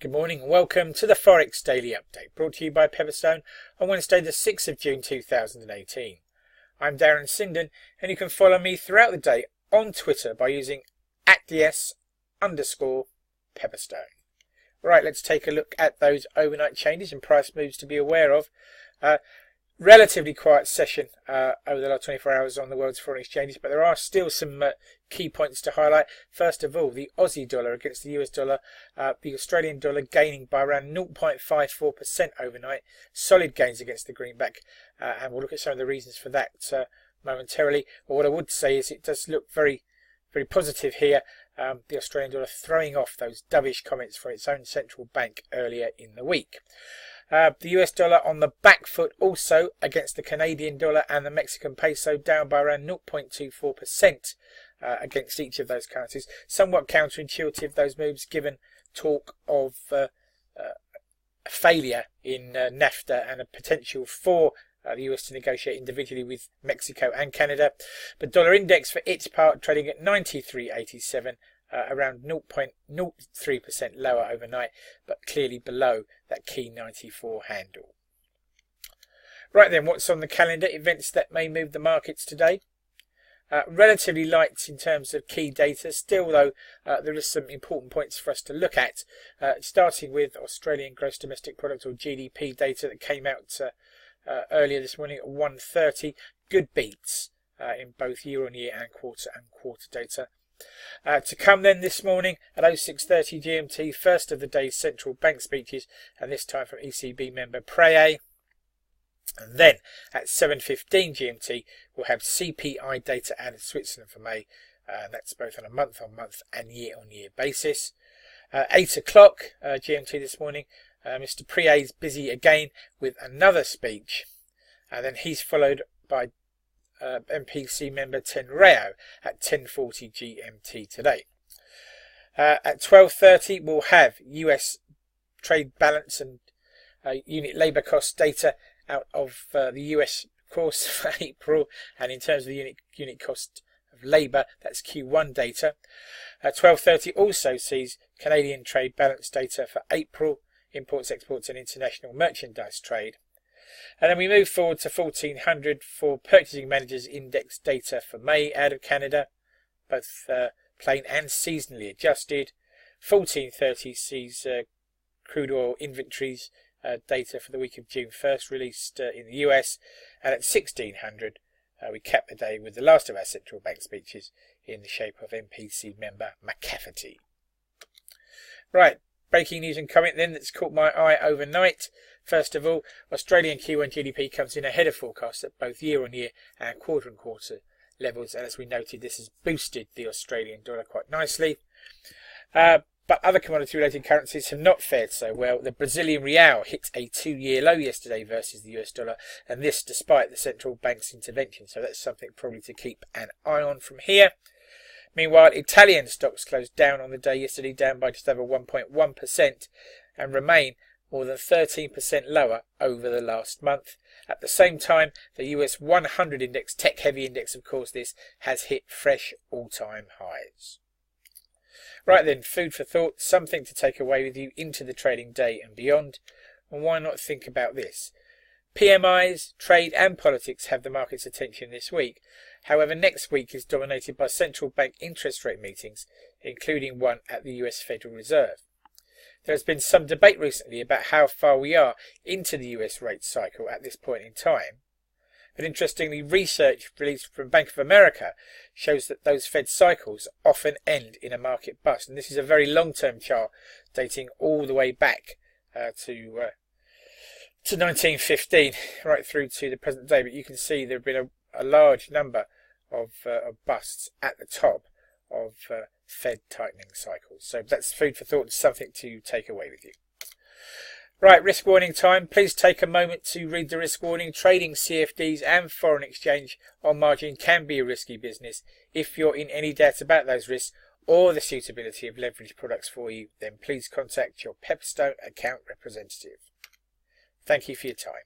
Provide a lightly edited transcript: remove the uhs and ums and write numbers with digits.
Good morning and welcome to the Forex Daily Update, brought to you by Pepperstone on Wednesday the 6th of June 2018. I'm Darren Sinden and you can follow me throughout the day on Twitter by using @DS_Pepperstone. Right, let's take a look at those overnight changes and price moves to be aware of. Relatively quiet session over the last 24 hours on the world's foreign exchanges, but there are still some key points to highlight. First of all, the Aussie dollar against the US dollar, the Australian dollar gaining by around 0.54% overnight. Solid gains against the greenback, and we'll look at some of the reasons for that momentarily. But what I would say is it does look very, very positive here. The Australian dollar throwing off those dovish comments from its own central bank earlier in the week. The US dollar on the back foot also against the Canadian dollar and the Mexican peso, down by around 0.24% against each of those currencies. Somewhat counterintuitive, those moves, given talk of failure in NAFTA and a potential for the US to negotiate individually with Mexico and Canada. But dollar index for its part trading at 93.87. Around 0.03% lower overnight, but clearly below that key 94 handle. Right then, what's on the calendar? Events that may move the markets today. Relatively light in terms of key data. Still, though, there is some important points for us to look at, starting with Australian Gross Domestic Product, or GDP, data that came out earlier this morning at 1:30. Good beats in both year-on-year and quarter-on-quarter data. To come then this morning at 06:30 GMT, first of the day's central bank speeches, and this time from ECB member Preye. And then at 7:15 GMT, we'll have CPI data out of Switzerland for May, and that's both on a month-on-month and year-on-year basis. 8 o'clock GMT this morning, Mr. Preye's busy again with another speech, and then he's followed by MPC member Tenreo at 10:40 GMT today. At 12:30 we'll have US trade balance and unit labour cost data out of the US, of course, for April, and in terms of the unit cost of labour, that's Q1 data. 12:30 also sees Canadian trade balance data for April, imports, exports and international merchandise trade. And then we move forward to 1400 for Purchasing Managers Index data for May out of Canada, both plain and seasonally adjusted. 1430 sees crude oil inventories data for the week of June 1st released in the US, and at 1600 we cap the day with the last of our central bank speeches in the shape of MPC member McCafferty. Right. Breaking news and comment then that's caught my eye overnight. First of all, Australian Q1 GDP comes in ahead of forecasts at both year-on-year and quarter-on-quarter levels, and as we noted, this has boosted the Australian dollar quite nicely. But other commodity-related currencies have not fared so well. The Brazilian real hit a 2-year low yesterday versus the US dollar, and this despite the central bank's intervention, so that's something probably to keep an eye on from here. Meanwhile, Italian stocks closed down on the day yesterday, down by just over 1.1%, and remain more than 13% lower over the last month. At the same time, the US 100 index, tech-heavy index of course this, has hit fresh all-time highs. Right then, food for thought, something to take away with you into the trading day and beyond. And why not think about this? PMIs, trade and politics have the market's attention this week. However, next week is dominated by central bank interest rate meetings, including one at the US Federal Reserve. There has been some debate recently about how far we are into the US rate cycle at this point in time. But interestingly, research released from Bank of America shows that those Fed cycles often end in a market bust. And this is a very long-term chart dating all the way back to 1915 right through to the present day, but you can see there have been a large number of busts at the top of Fed tightening cycles. So that's food for thought, something to take away with you. Right, risk warning time. Please take a moment to read the risk warning. Trading CFDs and foreign exchange on margin can be a risky business. If you're in any doubt about those risks or the suitability of leveraged products for you, then please contact your Pepperstone account representative. Thank you for your time.